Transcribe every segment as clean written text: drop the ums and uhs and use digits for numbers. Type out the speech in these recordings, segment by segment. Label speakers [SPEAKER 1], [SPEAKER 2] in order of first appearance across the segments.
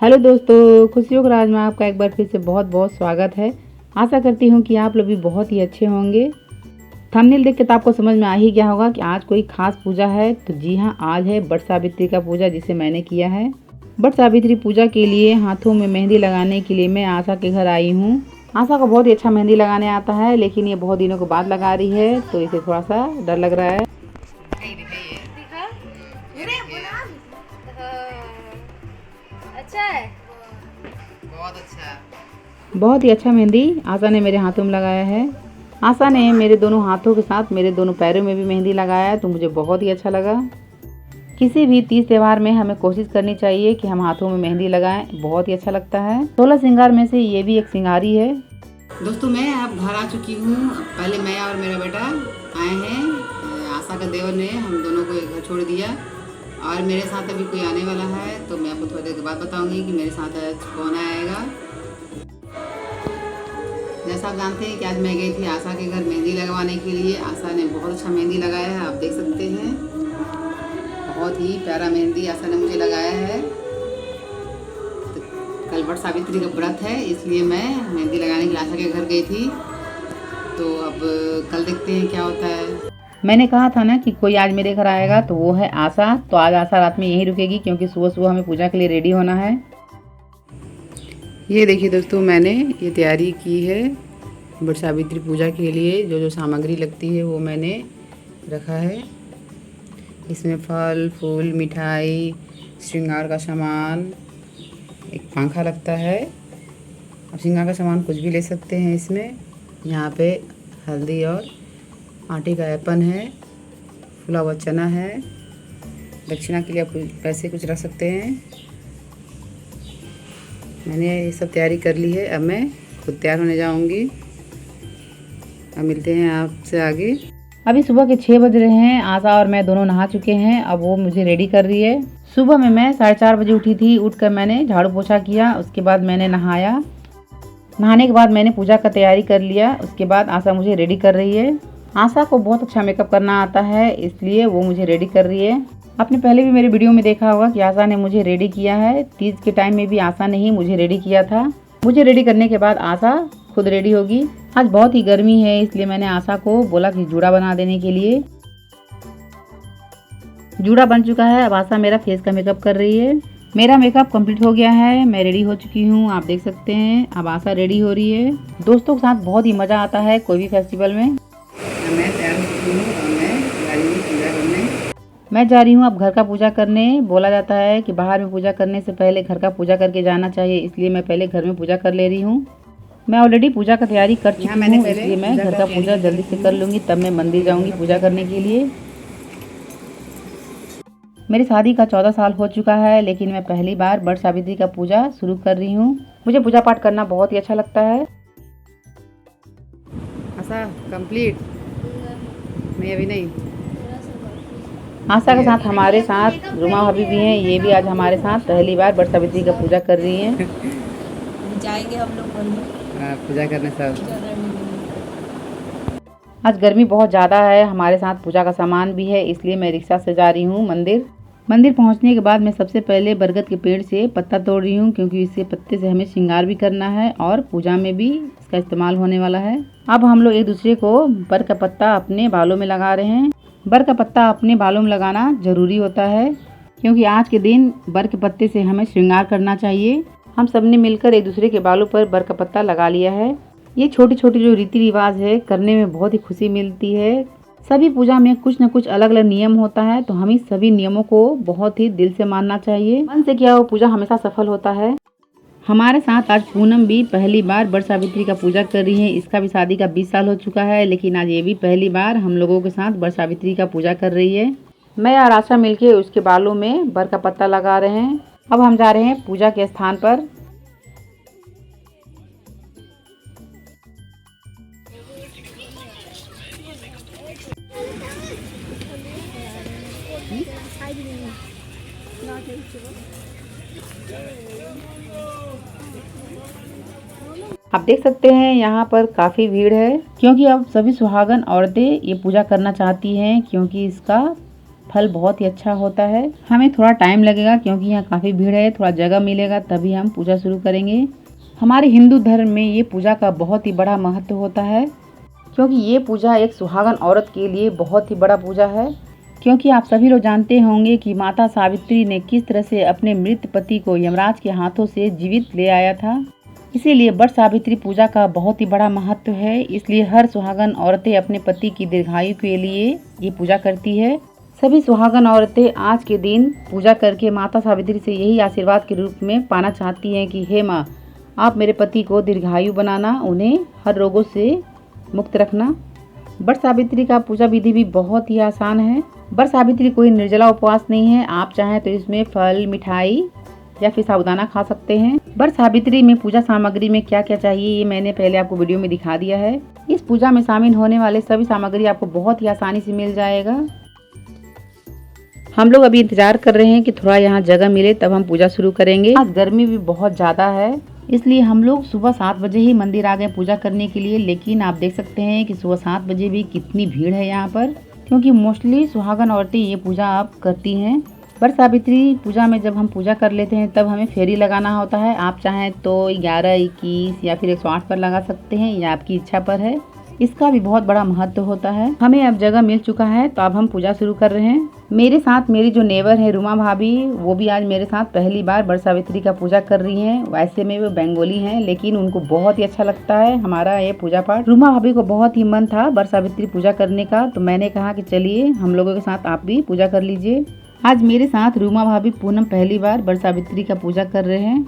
[SPEAKER 1] Hello दोस्तों, खुशियों के राज में आपका एक बार फिर से बहुत बहुत स्वागत है। आशा करती हूँ कि आप लोग भी बहुत ही अच्छे होंगे। थंबनेल देख के तो आपको समझ में आ ही गया होगा कि आज कोई खास पूजा है। तो जी हाँ, आज है वट सावित्री का पूजा, जिसे मैंने किया है। वट सावित्री पूजा के लिए हाथों में मेहंदी लगाने के लिए मैं आशा के घर आई हूँ। आशा को बहुत ही अच्छा मेहंदी लगाने आता है, लेकिन ये बहुत दिनों के बाद लगा रही है तो इसे थोड़ा सा डर लग रहा है।
[SPEAKER 2] अच्छा है,
[SPEAKER 1] बहुत ही अच्छा मेहंदी आशा ने मेरे हाथों में लगाया है। आशा ने मेरे दोनों हाथों के साथ मेरे दोनों पैरों में भी मेहंदी लगाया है, तो मुझे बहुत ही अच्छा लगा। किसी भी तीज त्योहार में हमें कोशिश करनी चाहिए कि हम हाथों में मेहंदी लगाएं, बहुत ही अच्छा लगता है। 16 श्रृंगार में से ये भी एक श्रृंगार ही है। दोस्तों, मैं अब घर आ चुकी हूँ। पहले मैं और मेरा बेटा आए हैं। आशा के देवर ने हम दोनों को एक घर छोड़ दिया और मेरे साथ अभी कोई आने वाला है, तो मैं आपको थोड़ी देर के बाद बताऊंगी कि मेरे साथ आज कौन आएगा। जैसा आप जानते हैं कि आज मैं गई थी आशा के घर मेहंदी लगवाने के लिए। आशा ने बहुत अच्छा मेहंदी लगाया है, आप देख सकते हैं। बहुत ही प्यारा मेहंदी आशा ने मुझे लगाया है। तो कल वट सावित्री का व्रत है, इसलिए मैं मेहंदी लगाने के लिए आशा के घर गई थी। तो अब कल देखते हैं क्या होता है। मैंने कहा था ना कि कोई आज मेरे घर आएगा, तो वो है आशा। तो आज आशा रात में यहीं रुकेगी, क्योंकि सुबह सुबह हमें पूजा के लिए रेडी होना है। ये देखिए दोस्तों, मैंने ये तैयारी की है वट सावित्री पूजा के लिए। जो जो सामग्री लगती है वो मैंने रखा है। इसमें फल फूल, मिठाई, श्रृंगार का सामान, एक पंखा लगता है। अब श्रृंगार का सामान कुछ भी ले सकते हैं इसमें। यहाँ पे हल्दी और आटे का ऐपन है, फुला हुआ चना है। दक्षिणा के लिए आप पैसे कुछ रख सकते हैं। मैंने ये सब तैयारी कर ली है। अब मैं खुद तैयार होने जाऊंगी। अब मिलते हैं आपसे आगे। अभी सुबह के 6 बज रहे हैं। आशा और मैं दोनों नहा चुके हैं। अब वो मुझे रेडी कर रही है। सुबह में मैं 4:30 बजे उठी थी। उठकर मैंने झाड़ू पोछा किया, उसके बाद मैंने नहाया। नहाने के बाद मैंने पूजा का तैयारी कर लिया। उसके बाद आशा मुझे रेडी कर रही है। आशा को बहुत अच्छा मेकअप करना आता है, इसलिए वो मुझे रेडी कर रही है। आपने पहले भी मेरे वीडियो में देखा होगा कि आशा ने मुझे रेडी किया है। तीज के टाइम में भी आशा ने ही मुझे रेडी किया था। मुझे रेडी करने के बाद आशा खुद रेडी होगी। आज बहुत ही गर्मी है, इसलिए मैंने आशा को बोला कि जूड़ा बना देने के लिए। जूड़ा बन चुका है। अब आशा मेरा फेस का मेकअप कर रही है। मेरा मेकअप कंप्लीट हो गया है, मैं रेडी हो चुकी हूँ, आप देख सकते हैं। अब आशा रेडी हो रही है। दोस्तों के साथ बहुत ही मज़ा आता है कोई भी फेस्टिवल में। मैं तैयार हो चुकी हूँ और मैं जा रही हूँ अब घर का पूजा करने। बोला जाता है कि बाहर में पूजा करने से पहले घर का पूजा करके जाना चाहिए, इसलिए मैं पहले घर में पूजा कर ले रही हूँ। मैं ऑलरेडी पूजा का तैयारी कर चुकी हूँ, इसलिए मैं घर का पूजा जल्दी से कर लूँगी, तब मैं मंदिर जाऊँगी पूजा करने के लिए। मेरी शादी का 14 साल हो चुका है, लेकिन मैं पहली बार वट सावित्री का पूजा शुरू कर रही हूँ। मुझे पूजा पाठ करना बहुत ही अच्छा लगता है। आशा कंप्लीट? मैं अभी नहीं। आशा के साथ हमारे साथ रुमा भाभी भी हैं। ये भी आज हमारे साथ पहली बार वट सावित्री का पूजा कर रही हैं।
[SPEAKER 2] जाएंगे हम लोग
[SPEAKER 1] पूजा करने सब। आज गर्मी बहुत ज़्यादा है। हमारे साथ पूजा का सामान भी है, इसलिए मैं रिक्शा से जा रही हूँ मंदिर पहुँचने के बाद मैं सबसे पहले बरगद के पेड़ से पत्ता तोड़ रही हूँ, क्योंकि इससे पत्ते से हमें श्रृंगार भी करना है और पूजा में भी इसका इस्तेमाल होने वाला है। अब हम लोग एक दूसरे को बर का पत्ता अपने बालों में लगा रहे हैं। बर का पत्ता अपने बालों में लगाना जरूरी होता है, क्योंकि आज के दिन बर के पत्ते से हमें श्रृंगार करना चाहिए। हम सब ने मिलकर एक दूसरे के बालों पर बर का पत्ता लगा लिया है। ये छोटी छोटी जो रीति रिवाज है, करने में बहुत ही खुशी मिलती है। सभी पूजा में कुछ न कुछ अलग अलग नियम होता है, तो हमें सभी नियमों को बहुत ही दिल से मानना चाहिए। मन से किया हुआ पूजा हमेशा सफल होता है। हमारे साथ आज पूनम भी पहली बार वट सावित्री का पूजा कर रही है। इसका भी शादी का 20 साल हो चुका है, लेकिन आज ये भी पहली बार हम लोगों के साथ वट सावित्री का पूजा कर रही है। मैं और आशा मिलके उसके बालों में बर का पत्ता लगा रहे हैं। अब हम जा रहे हैं पूजा के स्थान पर। आप देख सकते हैं यहाँ पर काफ़ी भीड़ है, क्योंकि अब सभी सुहागन औरतें ये पूजा करना चाहती हैं, क्योंकि इसका फल बहुत ही अच्छा होता है। हमें थोड़ा टाइम लगेगा क्योंकि यहाँ काफ़ी भीड़ है, थोड़ा जगह मिलेगा तभी हम पूजा शुरू करेंगे। हमारे हिंदू धर्म में ये पूजा का बहुत ही बड़ा महत्व होता है क्योंकि ये पूजा एक सुहागन औरत के लिए बहुत ही बड़ा पूजा है। क्योंकि आप सभी लोग जानते होंगे कि माता सावित्री ने किस तरह से अपने मृत पति को यमराज के हाथों से जीवित ले आया था। इसीलिए वट सावित्री पूजा का बहुत ही बड़ा महत्व है। इसलिए हर सुहागन औरतें अपने पति की दीर्घायु के लिए ये पूजा करती है। सभी सुहागन औरतें आज के दिन पूजा करके माता सावित्री से यही आशीर्वाद के रूप में पाना चाहती हैं कि हे माँ, आप मेरे पति को दीर्घायु बनाना, उन्हें हर रोगों से मुक्त रखना। वट सावित्री का पूजा विधि भी बहुत ही आसान है। वट सावित्री कोई निर्जला उपवास नहीं है। आप चाहें तो इसमें फल, मिठाई या फिर साबूदाना खा सकते हैं। वट सावित्री में पूजा सामग्री में क्या क्या चाहिए ये मैंने पहले आपको वीडियो में दिखा दिया है। इस पूजा में शामिल होने वाले सभी सामग्री आपको बहुत ही आसानी से मिल जाएगा। हम लोग अभी इंतजार कर रहे हैं कि थोड़ा यहाँ जगह मिले तब हम पूजा शुरू करेंगे। आज गर्मी भी बहुत ज़्यादा है, इसलिए हम लोग सुबह 7 बजे ही मंदिर आ गए पूजा करने के लिए। लेकिन आप देख सकते हैं कि सुबह 7 बजे भी कितनी भीड़ है यहाँ पर, क्योंकि मोस्टली सुहागन औरतें ये पूजा आप करती हैं। वट सावित्री पूजा में जब हम पूजा कर लेते हैं तब हमें फेरी लगाना होता है। आप चाहें तो 11, 21 या फिर 108 पर लगा सकते हैं, यह आपकी इच्छा पर है। इसका भी बहुत बड़ा महत्व होता है। हमें अब जगह मिल चुका है तो अब हम पूजा शुरू कर रहे हैं। मेरे साथ मेरी जो नेबर है रुमा भाभी, वो भी आज मेरे साथ पहली बार वट सावित्री का पूजा कर रही हैं। वैसे में वो बंगाली हैं, लेकिन उनको बहुत ही अच्छा लगता है हमारा ये पूजा पाठ। रुमा भाभी को बहुत ही मन था वट सावित्री पूजा करने का, तो मैंने कहा कि चलिए हम लोगों के साथ आप भी पूजा कर लीजिए। आज मेरे साथ रुमा भाभी पूनम पहली बार वट सावित्री का पूजा कर रहे हैं।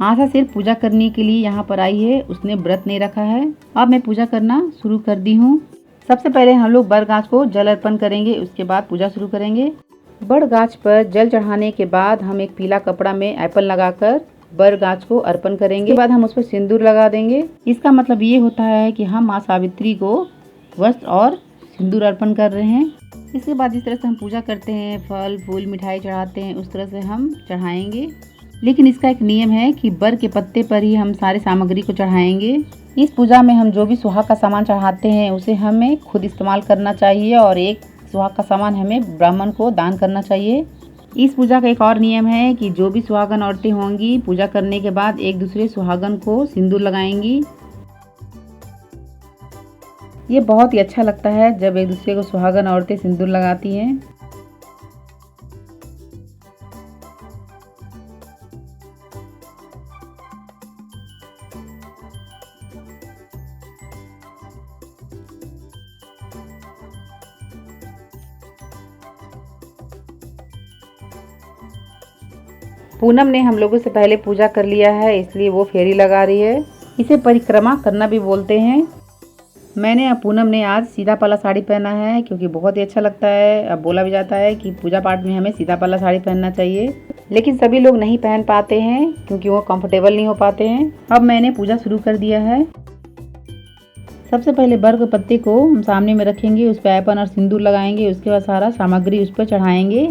[SPEAKER 1] आशा सिर्फ पूजा करने के लिए यहाँ पर आई है, उसने व्रत नहीं रखा है। अब मैं पूजा करना शुरू कर दी हूँ। सबसे पहले हम लोग बर गाछ को जल अर्पण करेंगे, उसके बाद पूजा शुरू करेंगे। बर गाछ पर जल चढ़ाने के बाद हम एक पीला कपड़ा में एप्पल लगाकर बर गाछ को अर्पण करेंगे। उसके बाद हम उस पर सिंदूर लगा देंगे। इसका मतलब ये होता है कि हम माँ सावित्री को वस्त्र और सिंदूर अर्पण कर रहे हैं। इसके बाद जिस तरह से हम पूजा करते हैं, फल फूल मिठाई चढ़ाते हैं, उस तरह से हम चढ़ाएंगे। लेकिन इसका एक नियम है कि बर के पत्ते पर ही हम सारे सामग्री को चढ़ाएंगे। इस पूजा में हम जो भी सुहाग का सामान चढ़ाते हैं उसे हमें खुद इस्तेमाल करना चाहिए और एक सुहाग का सामान हमें ब्राह्मण को दान करना चाहिए। इस पूजा का एक और नियम है कि जो भी सुहागन औरतें होंगी पूजा करने के बाद एक दूसरे सुहागन को सिंदूर लगाएंगी। ये बहुत ही अच्छा लगता है जब एक दूसरे को सुहागन औरतें सिंदूर लगाती हैं। पूनम ने हम लोगों से पहले पूजा कर लिया है, इसलिए वो फेरी लगा रही है। इसे परिक्रमा करना भी बोलते हैं। मैंने और पूनम ने आज सीधा पल्ला साड़ी पहना है क्योंकि बहुत ही अच्छा लगता है। अब बोला भी जाता है कि पूजा पाठ में हमें सीधा पल्ला साड़ी पहनना चाहिए, लेकिन सभी लोग नहीं पहन पाते हैं क्योंकि वो कंफर्टेबल नहीं हो पाते हैं। अब मैंने पूजा शुरू कर दिया है। सबसे पहले बर के पत्ते को हम सामने में रखेंगे, उस पर एप्पल और सिंदूर लगाएंगे। उसके बाद सारा सामग्री उस पर चढ़ाएंगे।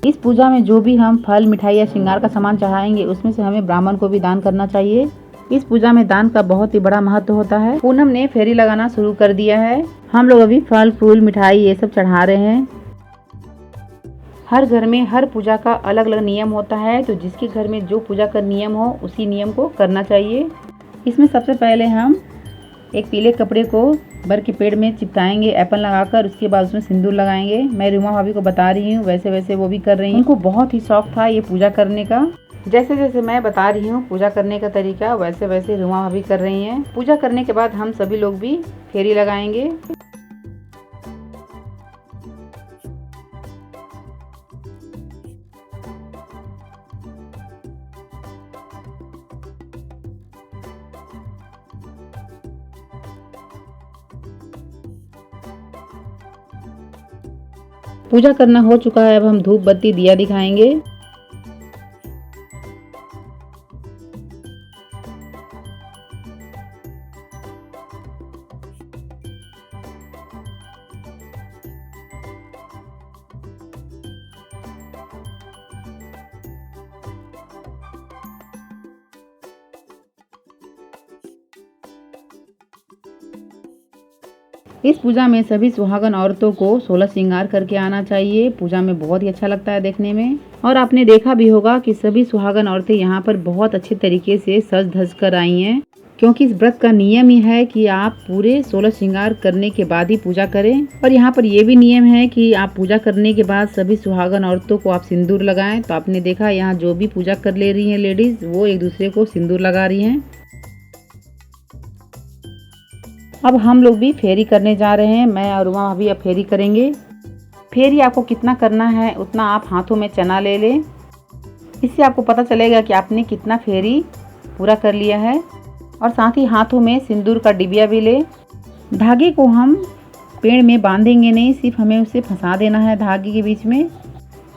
[SPEAKER 1] इस पूजा में जो भी हम फल, मिठाई या श्रृंगार का सामान चढ़ाएंगे उसमें से हमें ब्राह्मण को भी दान करना चाहिए। इस पूजा में दान का बहुत ही बड़ा महत्व होता है। पूनम ने फेरी लगाना शुरू कर दिया है। हम लोग अभी फल फूल मिठाई ये सब चढ़ा रहे हैं। हर घर में हर पूजा का अलग अलग नियम होता है, तो जिसके घर में जो पूजा का नियम हो उसी नियम को करना चाहिए। इसमें सबसे पहले हम एक पीले कपड़े को बर के पेड़ में चिपकाएंगे एप्पल लगाकर। उसके बाद उसमें सिंदूर लगाएंगे। मैं रुमा भाभी को बता रही हूँ, वैसे वैसे वो भी कर रही हैं। उनको बहुत ही शौक था ये पूजा करने का। जैसे जैसे मैं बता रही हूँ पूजा करने का तरीका, वैसे वैसे रुमा भाभी कर रही हैं। पूजा करने के बाद हम सभी लोग भी फेरी लगाएंगे। पूजा करना हो चुका है, अब हम धूप बत्ती दिया दिखाएंगे। इस पूजा में सभी सुहागन औरतों को 16 श्रृंगार करके आना चाहिए। पूजा में बहुत ही अच्छा लगता है देखने में। और आपने देखा भी होगा कि सभी सुहागन औरतें यहाँ पर बहुत अच्छे तरीके से सज धज कर आई हैं, क्योंकि इस व्रत का नियम ही है कि आप पूरे 16 श्रृंगार करने के बाद ही पूजा करें। और यहाँ पर ये भी नियम है कि आप पूजा करने के बाद सभी सुहागन औरतों को आप सिंदूर लगाएं। तो आपने देखा यहाँ जो भी पूजा कर ले रही हैं लेडीज, वो एक दूसरे को सिंदूर लगा रही हैं। अब हम लोग भी फेरी करने जा रहे हैं। मैं और उमा भाभी अब फेरी करेंगे। फेरी आपको कितना करना है उतना आप हाथों में चना ले लें। इससे आपको पता चलेगा कि आपने कितना फेरी पूरा कर लिया है। और साथ ही हाथों में सिंदूर का डिबिया भी ले। धागे को हम पेड़ में बांधेंगे नहीं, सिर्फ हमें उसे फंसा देना है धागे के बीच में।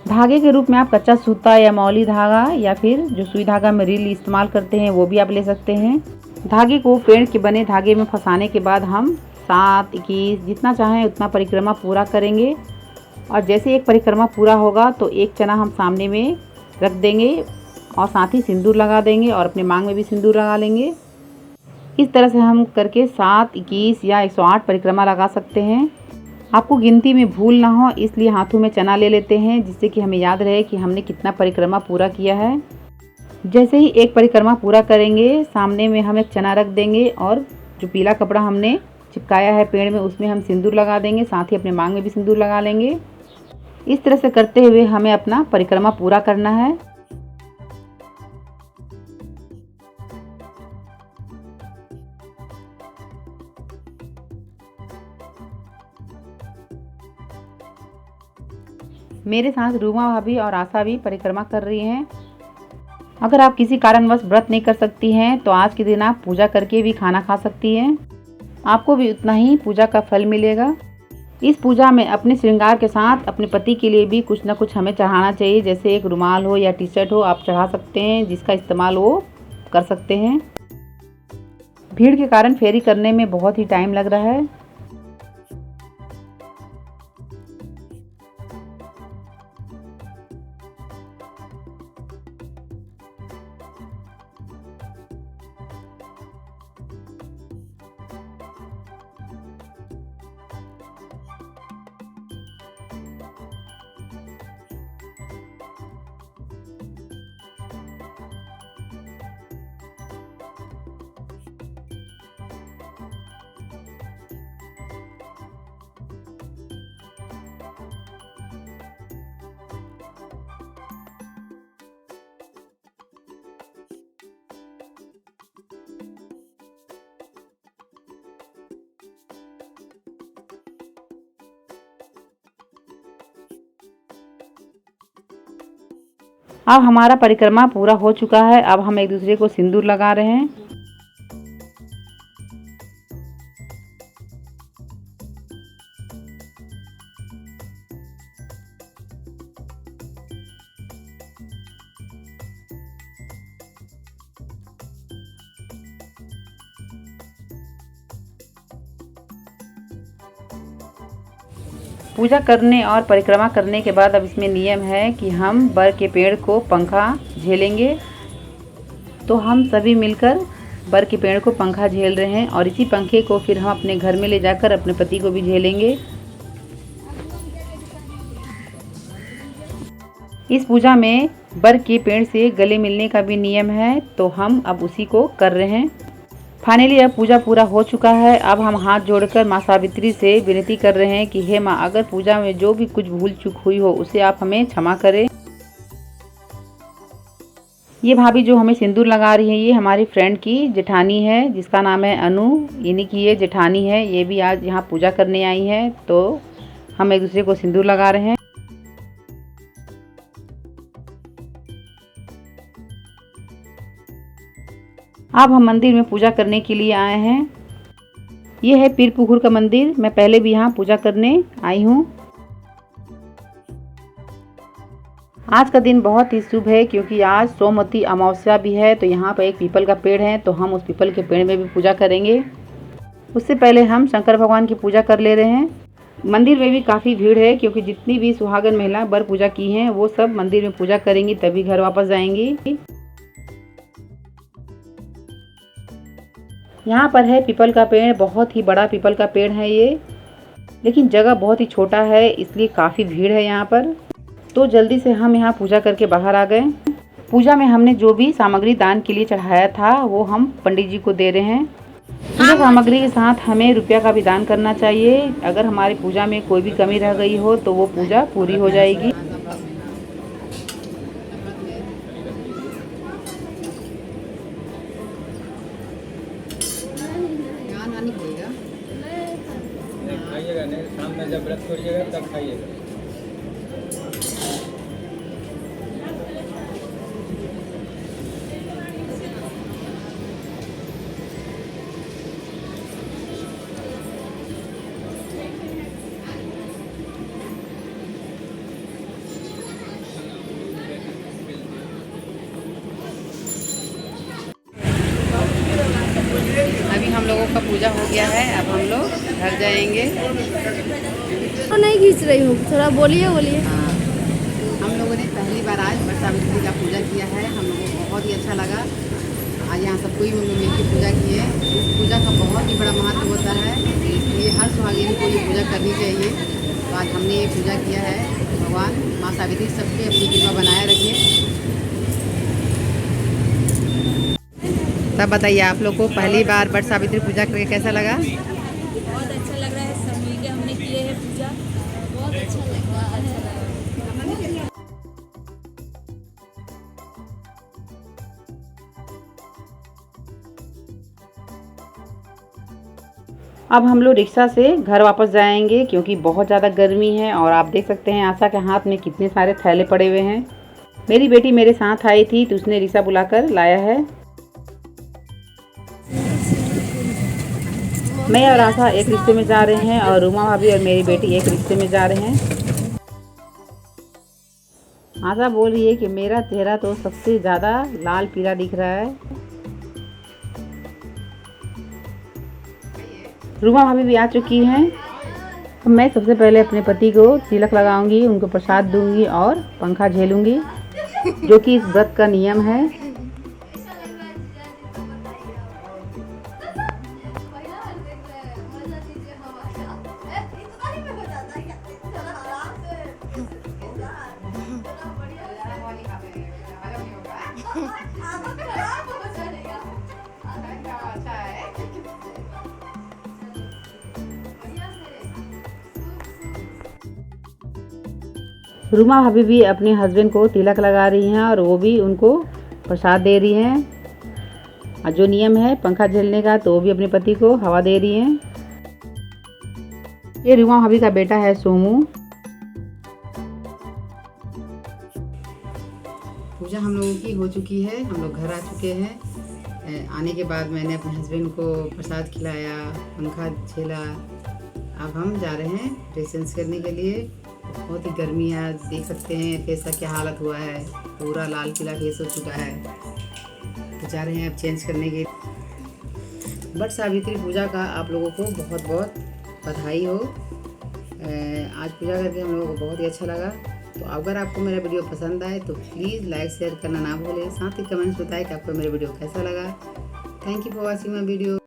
[SPEAKER 1] धागे के रूप में आप कच्चा सूता या मौली धागा या फिर जो सुई धागा में रील इस्तेमाल करते हैं वो भी आप ले सकते हैं। धागे को पेड़ के बने धागे में फंसाने के बाद हम 7, 21 जितना चाहें उतना परिक्रमा पूरा करेंगे। और जैसे एक परिक्रमा पूरा होगा तो एक चना हम सामने में रख देंगे और साथ ही सिंदूर लगा देंगे और अपने मांग में भी सिंदूर लगा लेंगे। इस तरह से हम करके 7, 21 या 108 परिक्रमा लगा सकते हैं। आपको गिनती में भूल ना हो इसलिए हाथों में चना ले लेते हैं, जिससे कि हमें याद रहे कि हमने कितना परिक्रमा पूरा किया है। जैसे ही एक परिक्रमा पूरा करेंगे सामने में हम एक चना रख देंगे और जो पीला कपड़ा हमने चिपकाया है पेड़ में उसमें हम सिंदूर लगा देंगे, साथ ही अपने मांग में भी सिंदूर लगा लेंगे। इस तरह से करते हुए हमें अपना परिक्रमा पूरा करना है। मेरे साथ रूमा भाभी और आशा भी परिक्रमा कर रही हैं। अगर आप किसी कारणवश व्रत नहीं कर सकती हैं तो आज के दिन आप पूजा करके भी खाना खा सकती हैं। आपको भी उतना ही पूजा का फल मिलेगा। इस पूजा में अपने श्रृंगार के साथ अपने पति के लिए भी कुछ ना कुछ हमें चढ़ाना चाहिए, जैसे एक रुमाल हो या टी शर्ट हो आप चढ़ा सकते हैं, जिसका इस्तेमाल वो कर सकते हैं। भीड़ के कारण फेरी करने में बहुत ही टाइम लग रहा है। अब हमारा परिक्रमा पूरा हो चुका है। अब हम एक दूसरे को सिंदूर लगा रहे हैं। पूजा करने और परिक्रमा करने के बाद अब इसमें नियम है कि हम बर के पेड़ को पंखा झेलेंगे। तो हम सभी मिलकर बर के पेड़ को पंखा झेल रहे हैं और इसी पंखे को फिर हम अपने घर में ले जाकर अपने पति को भी झेलेंगे। इस पूजा में बर के पेड़ से गले मिलने का भी नियम है, तो हम अब उसी को कर रहे हैं। फाइनली अब पूजा पूरा हो चुका है। अब हम हाथ जोड़कर माँ सावित्री से विनती कर रहे हैं कि हे माँ, अगर पूजा में जो भी कुछ भूल चूक हुई हो उसे आप हमें क्षमा करें। ये भाभी जो हमें सिंदूर लगा रही है ये हमारी फ्रेंड की जेठानी है, जिसका नाम है अनु। इन्हीं की ये जेठानी है, ये भी आज यहाँ पूजा करने आई है, तो हम एक दूसरे को सिंदूर लगा रहे हैं। अब हम मंदिर में पूजा करने के लिए आए हैं। ये है पीर पुखुर का मंदिर। मैं पहले भी यहाँ पूजा करने आई हूँ। आज का दिन बहुत ही शुभ है क्योंकि आज सोमवती अमावस्या भी है। तो यहाँ पर एक पीपल का पेड़ है, तो हम उस पीपल के पेड़ में भी पूजा करेंगे। उससे पहले हम शंकर भगवान की पूजा कर ले रहे हैं। मंदिर में भी काफ़ी भीड़ है क्योंकि जितनी भी सुहागन महिला बर पूजा की हैं वो सब मंदिर में पूजा करेंगी, तभी घर वापस जाएंगी। यहाँ पर है पीपल का पेड़, बहुत ही बड़ा पीपल का पेड़ है ये। लेकिन जगह बहुत ही छोटा है इसलिए काफ़ी भीड़ है यहाँ पर। तो जल्दी से हम यहाँ पूजा करके बाहर आ गए। पूजा में हमने जो भी सामग्री दान के लिए चढ़ाया था वो हम पंडित जी को दे रहे हैं। पूजा सामग्री के साथ हमें रुपया का भी दान करना चाहिए। अगर हमारी पूजा में कोई भी कमी रह गई हो तो वो पूजा पूरी हो जाएगी।
[SPEAKER 3] खाइएगा नहीं, शाम में जब व्रत छोड़िएगा तब खाइएगा।
[SPEAKER 1] अभी हम लोगों का पूजा हो गया है, अब हम लोग घर जाएंगे।
[SPEAKER 2] तो नहीं खींच रही हूँ, थोड़ा बोलिए।
[SPEAKER 1] हम लोगों ने पहली बार आज वट सावित्री का पूजा किया है। हम लोगों को बहुत ही अच्छा लगा। आज यहाँ सब कोई मिलकर पूजा किए। इस पूजा का बहुत ही बड़ा महत्व होता है, इसलिए हर सुहागिन को ये पूजा करनी चाहिए। तो आज हमने ये पूजा किया है। भगवान माँ सावित्री सबके अपनी कृपा बनाए रखें। तब बताइए आप लोग को पहली बार वट सावित्री पूजा करके कैसा लगा?
[SPEAKER 2] बहुत अच्छा लग रहा है, सब मिलके हमने किए हैं पूजा, बहुत अच्छा लग रहा है।
[SPEAKER 1] अब हम लोग रिक्शा से घर वापस जाएंगे क्योंकि बहुत ज़्यादा गर्मी है। और आप देख सकते हैं आशा के हाथ में कितने सारे थैले पड़े हुए हैं। मेरी बेटी मेरे साथ आई थी तो उसने रिक्शा बुलाकर लाया है। मैं और आशा एक रिक्शे में जा रहे हैं और रूमा भाभी और मेरी बेटी एक रिक्शे में जा रहे हैं। आशा बोल रही है कि मेरा चेहरा तो सबसे ज़्यादा लाल पीला दिख रहा है। रूमा भाभी भी आ चुकी हैं। मैं सबसे पहले अपने पति को तिलक लगाऊंगी, उनको प्रसाद दूंगी और पंखा झेलूंगी, जो कि इस व्रत का नियम है। रूमा भाभी भी अपने हस्बैंड को तिलक लगा रही हैं और वो भी उनको प्रसाद दे रही हैं। और जो नियम है पंखा झेलने का, तो वो भी अपने पति को हवा दे रही हैं। ये रूमा भाभी का बेटा है सोमू। पूजा हम लोगों की हो चुकी है, हम लोग घर आ चुके हैं। आने के बाद मैंने अपने हस्बैंड को प्रसाद खिलाया, पंखा झेला। अब हम जा रहे हैं ड्रेस चेंज करने के लिए। बहुत ही गर्मी है, देख सकते हैं फेस का क्या हालत हुआ है, पूरा लाल पीला फेस हो चुका है। तो जा रहे हैं अब चेंज करने के। वट सावित्री पूजा का आप लोगों को बहुत बहुत बधाई हो। आज पूजा करके हम लोगों को बहुत ही अच्छा लगा। तो अगर आपको मेरा वीडियो पसंद आए तो प्लीज़ लाइक शेयर करना ना भूलें। साथ ही कमेंट्स बताएं कि आपको मेरा वीडियो कैसा लगा। Thank you for watching my video.